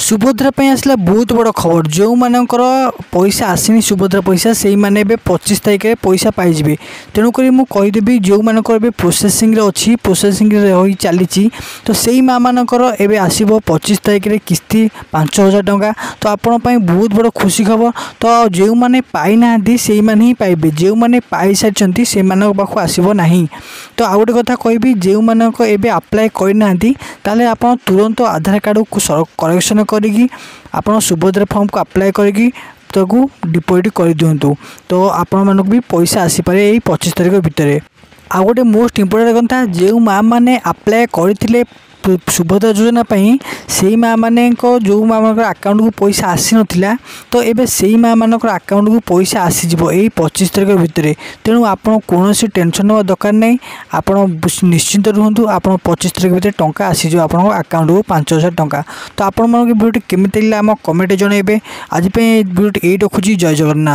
सुभद्रा आसला बहुत बड़ खबर। जो मानकर पैसा आसनी सुभद्रा पैसा से मैंने 25 तारिख में पैसा पाइबे। तेणुक मुझेदेवी जो मानकर प्रोसेसिंग अच्छी प्रोसेसिंग रही चली तो से माँ मानकर एवं आसो 25 तारिख में किस्ती 5000 टंका। तो आपण बहुत बड़ खुशी खबर। तो जो मैंने पाई ना से मैंने ही पाइबे, जो मैंने पाई सारी से पाख आसब ना। तो आउ गोटे कथा कहबी, जो मानक एवं अप्लाई करना ताले आप तुरंत आधार कार्ड को करेक्शन करी आप सुभद्रा फॉर्म को अप्लाई करी ताकू डिपोजिट कर दिंतु। तो आपण मानक भी पैसा आसीपे यही 25 तारिख भितर। आउ गोटे मोस्ट इम्पोर्टेंट कथा, जो माँ मैंने अप्लाई करते सुभद्रा योजना से माँ मान जो माँ मान अकाउंट को पैसा आसी नाला तो एबे से माँ मान अकाउंट को पैसा आसीज यही 25 तारिख भितर। तेणु आप कौन टेंशन ना दरकार नहीं, आप निश्चिंत रुहतु। आप 25 तारिख भितर टंका आसीज आप अकाउंट को 5000 टंका। तो आपण भिडियो केमी लगे आम कमेंट जनइबे। आज भिडियो यही रखुची। जय जगन्नाथ।